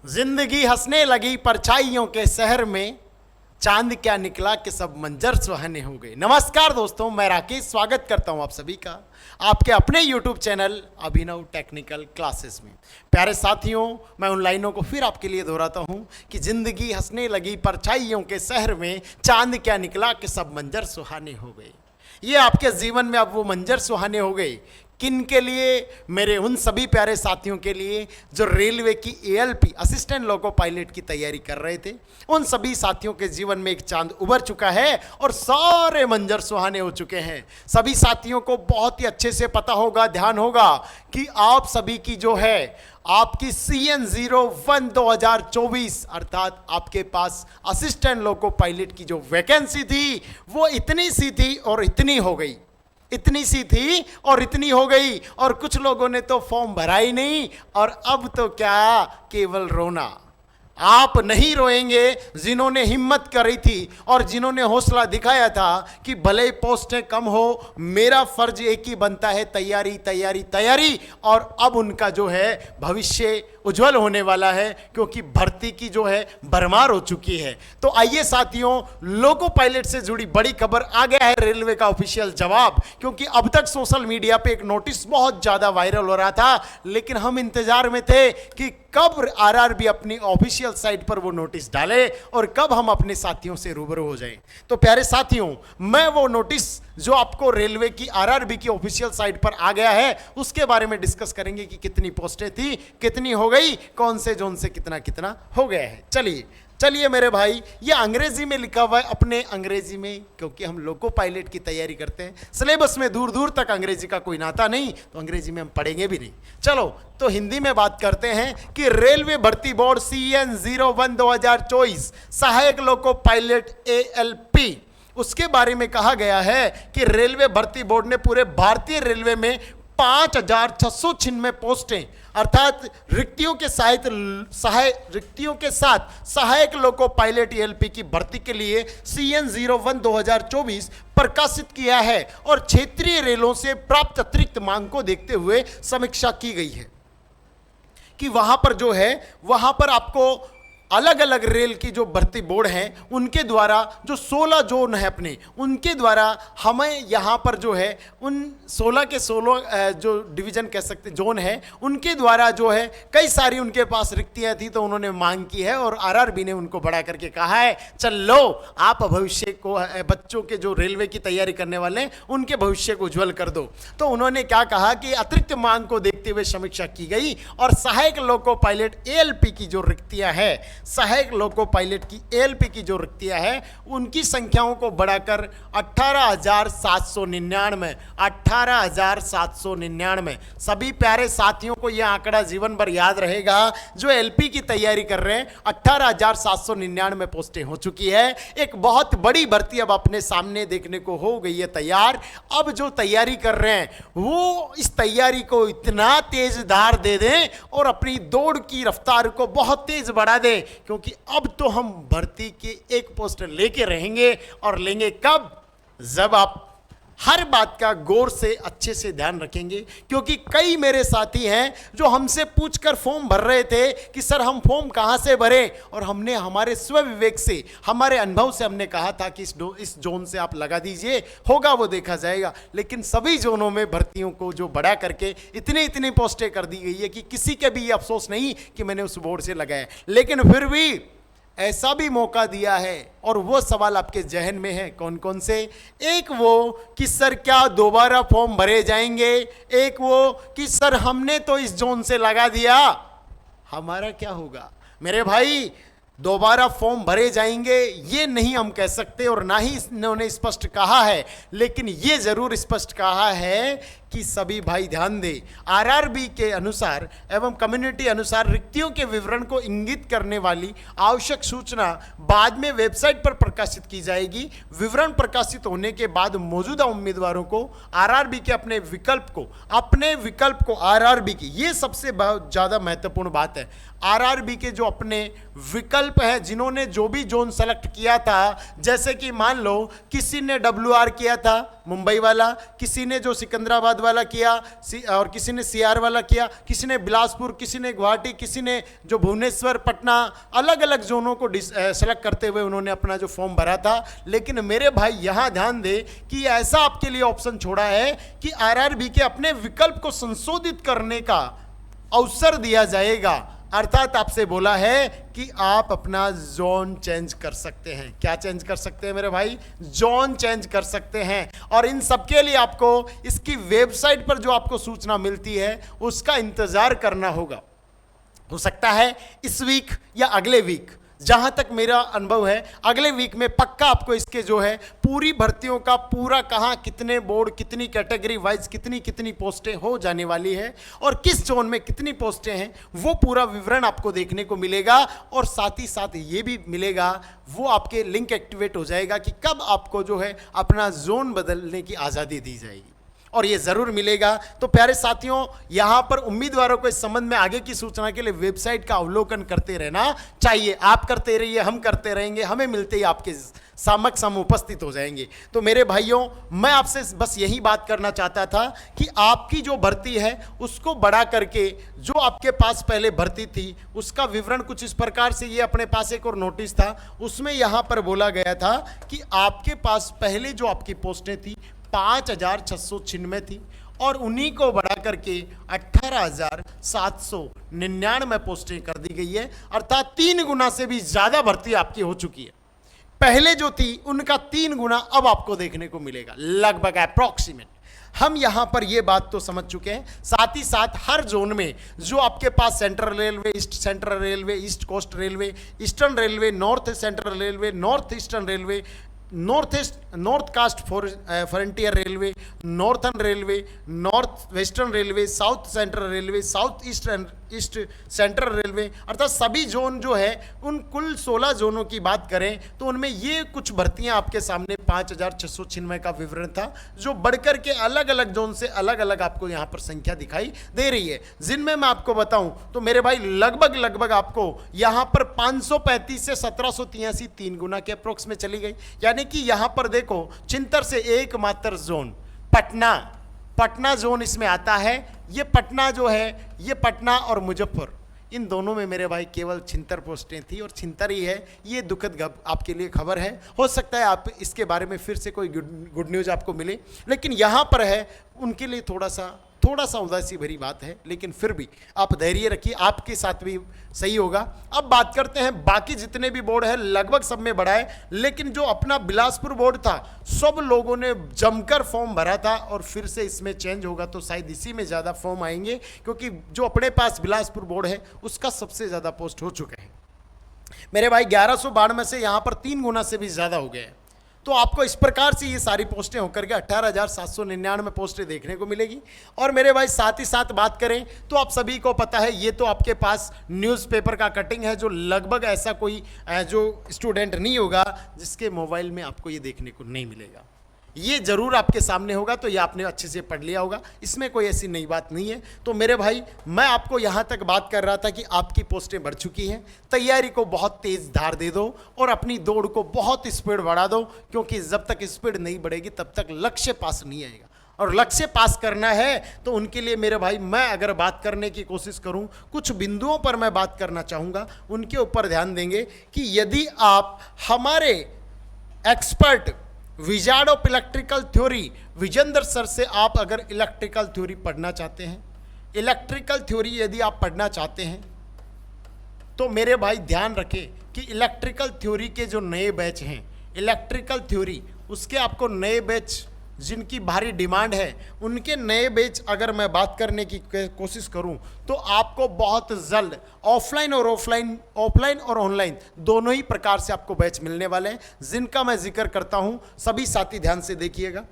जिंदगी हंसने लगी परछाइयों के शहर में, चांद क्या निकला कि सब मंजर सुहाने हो गए। नमस्कार दोस्तों, मैं राकेश स्वागत करता हूं आप सभी का आपके अपने YouTube चैनल अभिनव टेक्निकल क्लासेस में। प्यारे साथियों, मैं उन लाइनों को फिर आपके लिए दोहराता हूं कि जिंदगी हंसने लगी परछाइयों के शहर में, चांद क्या निकला कि सब मंजर सुहाने हो गए। ये आपके जीवन में अब वो मंजर सुहाने हो गए। किन के लिए? मेरे उन सभी प्यारे साथियों के लिए जो रेलवे की ALP असिस्टेंट लोको पायलट की तैयारी कर रहे थे। उन सभी साथियों के जीवन में एक चांद उभर चुका है और सारे मंजर सुहाने हो चुके हैं। सभी साथियों को बहुत ही अच्छे से पता होगा, ध्यान होगा कि आप सभी की जो है आपकी CN01 2024 अर्थात आपके पास असिस्टेंट लोको पायलट की जो वैकेंसी थी वो इतनी सी थी और इतनी हो गई, इतनी सी थी और इतनी हो गई। और कुछ लोगों ने तो फॉर्म भरा ही नहीं, और अब तो क्या केवल रोना। आप नहीं रोएंगे जिन्होंने हिम्मत करी थी और जिन्होंने हौसला दिखाया था कि भले ही पोस्टें कम हो, मेरा फर्ज एक ही बनता है, तैयारी तैयारी तैयारी। और अब उनका जो है भविष्य उज्जवल होने वाला है, क्योंकि भर्ती की जो है भरमार हो चुकी है। तो आइए साथियों, लोको पायलट से जुड़ी बड़ी खबर आ गया है, रेलवे का ऑफिशियल जवाब। क्योंकि अब तक सोशल मीडिया पे एक नोटिस बहुत ज्यादा वायरल हो रहा था, लेकिन हम इंतजार में थे कि कब RRB अपनी ऑफिशियल साइट पर वो नोटिस डाले और कब हम अपने साथियों से रूबरू हो जाएं। तो प्यारे साथियों, मैं वो नोटिस जो आपको रेलवे की RRB की ऑफिशियल साइट पर आ गया है उसके बारे में डिस्कस करेंगे कि कितनी पोस्टें थी, कितनी हो गई, कौन से जोन से कितना कितना हो गया है। चलिए मेरे भाई, ये अंग्रेजी में लिखा हुआ है, अपने अंग्रेजी में, क्योंकि हम लोको पायलट की तैयारी करते हैं। सिलेबस में दूर दूर तक अंग्रेजी का कोई नाता नहीं, तो अंग्रेजी में हम पढ़ेंगे भी नहीं। चलो तो हिंदी में बात करते हैं कि रेलवे भर्ती बोर्ड CN01 2024 सहायक लोको पायलट ALP, उसके बारे में कहा गया है कि रेलवे भर्ती बोर्ड ने पूरे भारतीय रेलवे में 5696 पोस्टें अर्थात रिक्तियों के साथ सहायक लोको पायलट ALP की भर्ती के लिए CN01 2024 प्रकाशित किया है। और क्षेत्रीय रेलों से प्राप्त अतिरिक्त मांग को देखते हुए समीक्षा की गई है कि वहां पर जो है, वहां पर आपको अलग अलग रेल की जो भर्ती बोर्ड हैं उनके द्वारा जो 16 जोन है अपने, उनके द्वारा हमें यहाँ पर जो है उन 16 के 16 जो डिवीजन कह सकते जोन है, उनके द्वारा जो है कई सारी उनके पास रिक्तियाँ थी, तो उन्होंने मांग की है और RRB ने उनको बढ़ा करके कहा है चल लो, आप भविष्य को बच्चों के जो रेलवे की तैयारी करने वाले हैं उनके भविष्य को उज्ज्वल कर दो। तो उन्होंने क्या कहा कि अतिरिक्त मांग को देखते हुए समीक्षा की गई और सहायक लोको पायलट ALP की जो रिक्तियाँ है, सहायक लोको पायलट की ALP की जो रिक्तियां है उनकी संख्याओं को बढ़ाकर 18,799 सभी प्यारे साथियों को यह आंकड़ा जीवन भर याद रहेगा। जो LP की तैयारी कर रहे हैं 18,799 पोस्टें हो चुकी है। एक बहुत बड़ी भर्ती अब अपने सामने देखने को हो गई है तैयार। अब जो तैयारी कर रहे हैं वो इस तैयारी को इतना तेज धार दे दें और अपनी दौड़ की रफ्तार को बहुत तेज बढ़ा दें, क्योंकि अब तो हम भर्ती के एक पोस्ट लेके रहेंगे। और लेंगे कब? जब आप हर बात का गौर से अच्छे से ध्यान रखेंगे। क्योंकि कई मेरे साथी हैं जो हमसे पूछकर फॉर्म भर रहे थे कि सर हम फॉर्म कहां से भरें, और हमने हमारे स्व विवेक से, हमारे अनुभव से हमने कहा था कि इस जोन से आप लगा दीजिए, होगा वो देखा जाएगा। लेकिन सभी जोनों में भर्तियों को जो बढ़ा करके इतनी पोस्टें कर दी गई है कि किसी के भी ये अफसोस नहीं कि मैंने उस बोर्ड से लगाया। लेकिन फिर भी ऐसा भी मौका दिया है, और वो सवाल आपके जहन में है कौन कौन से? एक वो कि सर क्या दोबारा फॉर्म भरे जाएंगे, एक वो कि सर हमने तो इस जोन से लगा दिया, हमारा क्या होगा? मेरे भाई, दोबारा फॉर्म भरे जाएंगे ये नहीं हम कह सकते और ना ही इन्होंने स्पष्ट कहा है, लेकिन ये जरूर स्पष्ट कहा है कि सभी भाई ध्यान दें, RRB के अनुसार एवं कम्युनिटी अनुसार रिक्तियों के विवरण को इंगित करने वाली आवश्यक सूचना बाद में वेबसाइट पर प्रकाशित की जाएगी। विवरण प्रकाशित होने के बाद मौजूदा उम्मीदवारों को RRB के अपने विकल्प को RRB की, ये सबसे बहुत ज़्यादा महत्वपूर्ण बात है, RRB के जो अपने विकल्प है, जिन्होंने जो भी जोन सेलेक्ट किया था, जैसे कि मान लो किसी ने WR किया था मुंबई वाला, किसी ने जो सिकंदराबाद मुरादाबाद वाला किया, और किसी ने सीआर वाला किया, किसी ने बिलासपुर, किसी ने गुवाहाटी, किसी ने जो भुवनेश्वर, पटना, अलग अलग जोनों को सेलेक्ट करते हुए उन्होंने अपना जो फॉर्म भरा था। लेकिन मेरे भाई यहाँ ध्यान दे कि ऐसा आपके लिए ऑप्शन छोड़ा है कि आरआरबी के अपने विकल्प को संशोधित करने का अवसर दिया जाएगा। अर्थात आपसे बोला है कि आप अपना जोन चेंज कर सकते हैं। क्या चेंज कर सकते हैं मेरे भाई? जोन चेंज कर सकते हैं। और इन सब के लिए आपको इसकी वेबसाइट पर जो आपको सूचना मिलती है उसका इंतजार करना होगा। हो सकता है इस वीक या अगले वीक, जहां तक मेरा अनुभव है अगले वीक में पक्का आपको इसके जो है पूरी भर्तियों का पूरा कहां कितने बोर्ड, कितनी कैटेगरी वाइज कितनी कितनी पोस्टें हो जाने वाली है और किस जोन में कितनी पोस्टें हैं वो पूरा विवरण आपको देखने को मिलेगा। और साथ ही साथ ये भी मिलेगा, वो आपके लिंक एक्टिवेट हो जाएगा कि कब आपको जो है अपना जोन बदलने की आज़ादी दी जाएगी, और ये जरूर मिलेगा। तो प्यारे साथियों, यहां पर उम्मीदवारों को इस संबंध में आगे की सूचना के लिए वेबसाइट का अवलोकन करते रहना चाहिए। आप करते रहिए, हम करते रहेंगे, हमें मिलते ही आपके समक्ष हम उपस्थित हो जाएंगे। तो मेरे भाइयों, मैं आपसे बस यही बात करना चाहता था कि आपकी जो भर्ती है उसको बढ़ा करके जो आपके पास पहले भर्ती थी उसका विवरण कुछ इस प्रकार से, ये अपने पास एक और नोटिस था, उसमें यहां पर बोला गया था कि आपके पास पहले जो आपकी पोस्टें थी 5,696 थी और उन्हीं को बढ़ा करके 18,799 पोस्टें कर दी गई है। अर्थात 3 गुना से भी ज्यादा भर्ती आपकी हो चुकी है। पहले जो थी उनका 3 गुना अब आपको देखने को मिलेगा, लगभग अप्रॉक्सीमेट। हम यहां पर यह बात तो समझ चुके हैं। साथ ही साथ हर जोन में जो आपके पास central railway, east central railway, east coast railway, eastern railway, north central railway, north eastern railway, north east frontier railway, northern railway, north western railway, south central railway, south east central railway, अर्थात सभी zone जो है उन कुल 16 जोनों की बात करें तो उनमें ये कुछ भर्तियां आपके सामने 5,696 का विवरण था, जो बढ़कर के अलग अलग जोन से अलग अलग आपको यहां पर संख्या दिखाई दे रही है। जिनमें मैं आपको बताऊं तो मेरे भाई लगभग आपको यहां पर 535 से 1783 3 गुना के अप्रोक्स में चली गई। यानी कि यहां पर देखो, चिंतर से एकमात्र जोन पटना जोन इसमें आता है। ये पटना जो है, ये पटना और मुजफ्फर, इन दोनों में मेरे भाई केवल 76 पोस्टें थी और 76 ही है। ये दुखद आपके लिए खबर है। हो सकता है आप इसके बारे में फिर से कोई गुड न्यूज़ आपको मिले, लेकिन यहाँ पर है उनके लिए थोड़ा सा उदासी भरी बात है, लेकिन फिर भी आप धैर्य रखिए, आपके साथ भी सही होगा। अब बात करते हैं बाकी जितने भी बोर्ड है, लगभग सब में बढ़ा है, लेकिन जो अपना बिलासपुर बोर्ड था सब लोगों ने जमकर फॉर्म भरा था और फिर से इसमें चेंज होगा तो शायद इसी में ज़्यादा फॉर्म आएंगे, क्योंकि जो अपने पास बिलासपुर बोर्ड है उसका सबसे ज़्यादा पोस्ट हो चुके हैं मेरे भाई। 1192 से यहाँ पर 3 गुना से भी ज़्यादा हो गए हैं। तो आपको इस प्रकार से ये सारी पोस्टें होकर के 18,799 पोस्टें देखने को मिलेगी। और मेरे भाई साथ ही साथ बात करें तो आप सभी को पता है, ये तो आपके पास न्यूज़पेपर का कटिंग है, जो लगभग ऐसा कोई जो स्टूडेंट नहीं होगा जिसके मोबाइल में आपको ये देखने को नहीं मिलेगा। ये जरूर आपके सामने होगा, तो ये आपने अच्छे से पढ़ लिया होगा, इसमें कोई ऐसी नई बात नहीं है। तो मेरे भाई, मैं आपको यहाँ तक बात कर रहा था कि आपकी पोस्टें बढ़ चुकी हैं, तैयारी को बहुत तेज धार दे दो और अपनी दौड़ को बहुत स्पीड बढ़ा दो, क्योंकि जब तक स्पीड नहीं बढ़ेगी तब तक लक्ष्य पास नहीं आएगा। और लक्ष्य पास करना है तो उनके लिए मेरे भाई, मैं अगर बात करने की कोशिश करूं, कुछ बिंदुओं पर मैं बात करना चाहूँगा, उनके ऊपर ध्यान देंगे कि यदि आप हमारे expert wizard of electrical theory Vijendra sir से आप अगर इलेक्ट्रिकल थ्योरी पढ़ना चाहते हैं, इलेक्ट्रिकल थ्योरी यदि आप पढ़ना चाहते हैं, तो मेरे भाई ध्यान रखें कि इलेक्ट्रिकल थ्योरी के जो नए बैच हैं, इलेक्ट्रिकल थ्योरी उसके आपको नए बैच जिनकी भारी डिमांड है, उनके नए बैच अगर मैं बात करने की कोशिश करूं तो आपको बहुत जल्द ऑफलाइन और ऑनलाइन दोनों ही प्रकार से आपको बैच मिलने वाले हैं, जिनका मैं जिक्र करता हूं। सभी साथी ध्यान से देखिएगा।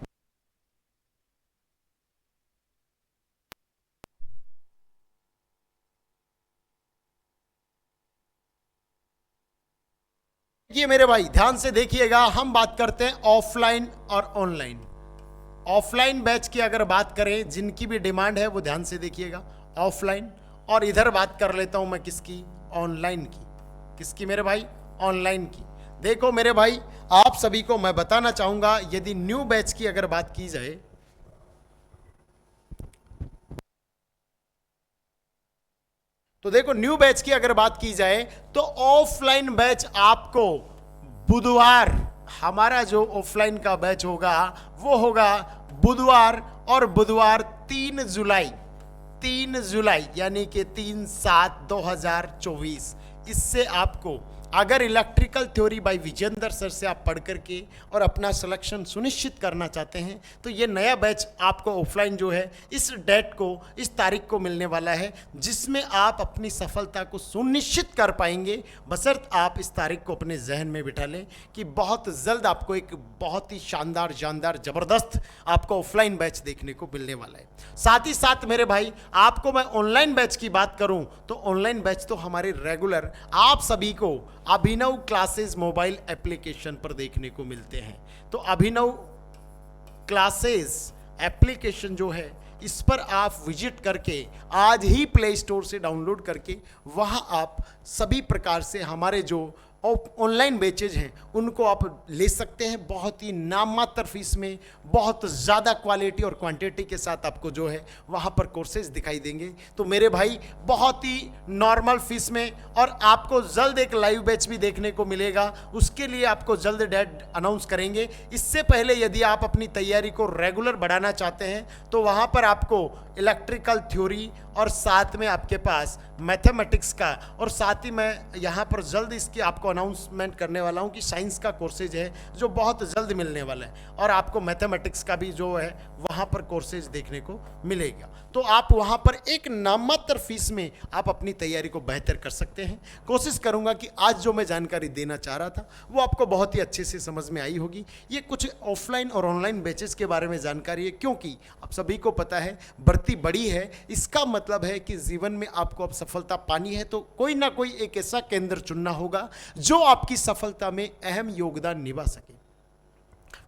ये मेरे भाई ध्यान से देखिएगा, हम बात करते हैं ऑफलाइन और ऑनलाइन। ऑफलाइन बैच की अगर बात करें, जिनकी भी डिमांड है वो ध्यान से देखिएगा, ऑफलाइन। और इधर बात कर लेता हूं मैं किसकी, ऑनलाइन की। किसकी मेरे भाई, ऑनलाइन की। देखो मेरे भाई, आप सभी को मैं बताना चाहूंगा, यदि न्यू बैच की अगर बात की जाए, तो देखो न्यू बैच की अगर बात की जाए तो ऑफलाइन बैच आपको बुधवार, हमारा जो ऑफलाइन का बैच होगा वो होगा बुधवार, और बुधवार 3 जुलाई, 3 जुलाई यानी कि 3/7/2024। इससे आपको अगर electrical theory by Vijendra sir से आप पढ़ करके और अपना सिलेक्शन सुनिश्चित करना चाहते हैं तो ये नया बैच आपको ऑफलाइन जो है इस डेट को, इस तारीख को मिलने वाला है, जिसमें आप अपनी सफलता को सुनिश्चित कर पाएंगे, बशर्त आप इस तारीख को अपने जहन में बिठा लें कि बहुत जल्द आपको एक बहुत ही शानदार, जानदार, ज़बरदस्त आपको ऑफलाइन बैच देखने को मिलने वाला है। साथ ही साथ मेरे भाई आपको मैं ऑनलाइन बैच की बात करूं तो ऑनलाइन बैच तो हमारे रेगुलर आप सभी को अभिनव क्लासेस मोबाइल एप्लीकेशन पर देखने को मिलते हैं। तो अभिनव क्लासेस एप्लीकेशन जो है इस पर आप विजिट करके आज ही प्ले स्टोर से डाउनलोड करके वहां आप सभी प्रकार से हमारे जो ऑनलाइन बैचेज हैं उनको आप ले सकते हैं। बहुत ही नाममात्र फीस में बहुत ज़्यादा क्वालिटी और क्वांटिटी के साथ आपको जो है वहाँ पर कोर्सेज दिखाई देंगे। तो मेरे भाई बहुत ही नॉर्मल फीस में, और आपको जल्द एक लाइव बैच भी देखने को मिलेगा, उसके लिए आपको जल्द डेट अनाउंस करेंगे। इससे पहले यदि आप अपनी तैयारी को रेगुलर बढ़ाना चाहते हैं तो वहाँ पर आपको इलेक्ट्रिकल थ्योरी और साथ में आपके पास मैथमेटिक्स का, और साथ ही मैं यहाँ पर जल्द इसकी आपको अनाउंसमेंट करने वाला हूँ कि साइंस का कोर्सेज है जो बहुत जल्द मिलने वाला है, और आपको मैथमेटिक्स का भी जो है वहाँ पर कोर्सेज देखने को मिलेगा। तो आप वहाँ पर एक नाममात्र फीस में आप अपनी तैयारी को बेहतर कर सकते हैं। कोशिश करूँगा कि आज जो मैं जानकारी देना चाह रहा था वो आपको बहुत ही अच्छे से समझ में आई होगी। ये कुछ ऑफलाइन और ऑनलाइन बैचेस के बारे में जानकारी है, क्योंकि आप सभी को पता है भर्ती बड़ी है, इसका मतलब है कि जीवन में आपको अब सफलता पानी है तो कोई ना कोई एक ऐसा केंद्र चुनना होगा जो आपकी सफलता में अहम योगदान निभा सके।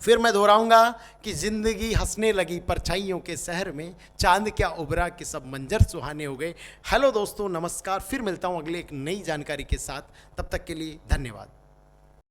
फिर मैं दोहराऊंगा कि जिंदगी हंसने लगी परछाइयों के शहर में, चांद क्या उभरा कि सब मंजर सुहाने हो गए। हेलो दोस्तों, नमस्कार। फिर मिलता हूं अगले एक नई जानकारी के साथ, तब तक के लिए धन्यवाद।